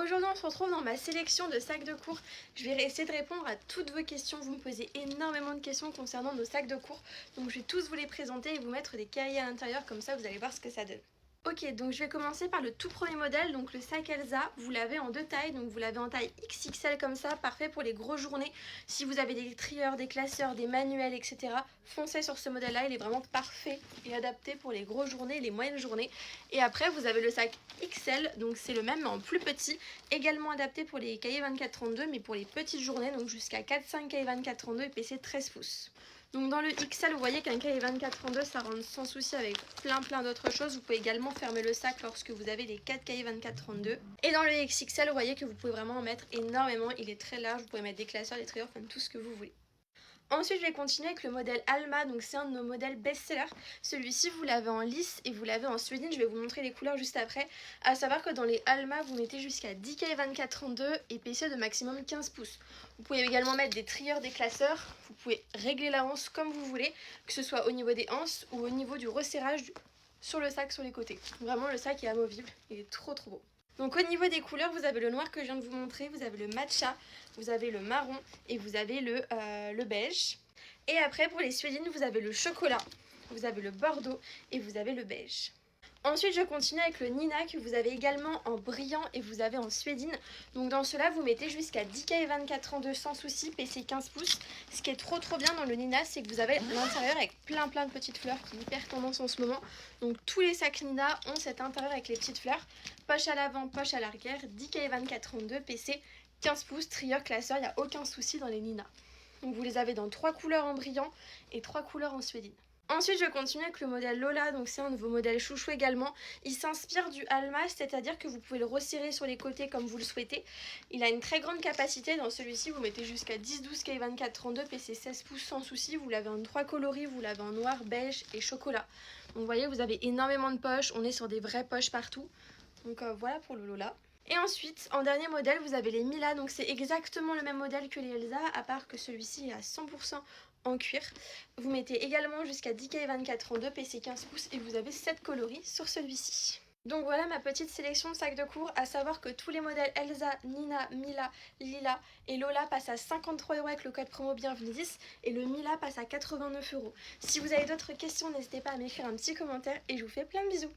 Aujourd'hui on se retrouve dans ma sélection de sacs de cours. Je vais essayer de répondre à toutes vos questions. Vous me posez énormément de questions concernant nos sacs de cours. Donc je vais tous vous les présenter et vous mettre des cahiers à l'intérieur, comme ça vous allez voir ce que ça donne. Ok, donc je vais commencer par le tout premier modèle, donc le sac Elsa. Vous l'avez en deux tailles, donc vous l'avez en taille XXL comme ça, parfait pour les grosses journées. Si vous avez des trieurs, des classeurs, des manuels, etc., foncez sur ce modèle-là, il est vraiment parfait et adapté pour les grosses journées, les moyennes journées. Et après, vous avez le sac XL, donc c'est le même mais en plus petit, également adapté pour les cahiers 24-32, mais pour les petites journées, donc jusqu'à 4-5 cahiers 24-32 épaisseur 13 pouces. Donc dans le XL, vous voyez qu'un cahier 24-32, ça rentre sans souci avec plein d'autres choses. Vous pouvez également fermer le sac lorsque vous avez les 4 cahiers 24-32. Et dans le XXL, vous voyez que vous pouvez vraiment en mettre énormément. Il est très large, vous pouvez mettre des classeurs, des trieurs, enfin tout ce que vous voulez. Ensuite, je vais continuer avec le modèle Alma, donc c'est un de nos modèles best-seller. Celui-ci, vous l'avez en lisse et vous l'avez en suédine. Je vais vous montrer les couleurs juste après. À savoir que dans les Alma, vous mettez jusqu'à 10 cahiers 24-32, épaisseur de maximum 15 pouces. Vous pouvez également mettre des trieurs, des classeurs. Vous pouvez régler la hanse comme vous voulez, que ce soit au niveau des hanches ou au niveau du resserrage sur le sac, sur les côtés. Vraiment, le sac est amovible, il est trop beau. Donc au niveau des couleurs, vous avez le noir que je viens de vous montrer, vous avez le matcha, vous avez le marron et vous avez le beige. Et après pour les suédines, vous avez le chocolat, vous avez le bordeaux et vous avez le beige. Ensuite, je continue avec le Nina que vous avez également en brillant et vous avez en suédine. Donc dans cela, vous mettez jusqu'à 10 cahiers 24-32 sans souci, PC 15 pouces. Ce qui est trop bien dans le Nina, c'est que vous avez l'intérieur avec plein de petites fleurs qui est hyper tendance en ce moment. Donc tous les sacs Nina ont cet intérieur avec les petites fleurs. Poche à l'avant, poche à l'arrière, 10 cahiers 24-32, PC 15 pouces, trieur, classeur, il n'y a aucun souci dans les Nina. Donc vous les avez dans 3 couleurs en brillant et 3 couleurs en suédine. Ensuite, je continue avec le modèle Lola, donc c'est un de vos modèles chouchou également. Il s'inspire du Alma, c'est-à-dire que vous pouvez le resserrer sur les côtés comme vous le souhaitez. Il a une très grande capacité, dans celui-ci vous mettez jusqu'à 10-12 cahiers 24-32, PC 16 pouces sans souci. Vous l'avez en 3 coloris, vous l'avez en noir, beige et chocolat. Donc vous voyez, vous avez énormément de poches, on est sur des vraies poches partout. Donc voilà pour le Lola. Et ensuite, en dernier modèle, vous avez les Mila, donc c'est exactement le même modèle que les Elsa, à part que celui-ci est à 100% en cuir. Vous mettez également jusqu'à 10 cahiers 24-32, PC 15 pouces et vous avez 7 coloris sur celui-ci. Donc voilà ma petite sélection de sacs de cours, à savoir que tous les modèles Elsa, Nina, Mila, Lila et Lola passent à 53 € avec le code promo bienvenue 10 et le Mila passe à 89 €. Si vous avez d'autres questions, n'hésitez pas à m'écrire un petit commentaire et je vous fais plein de bisous.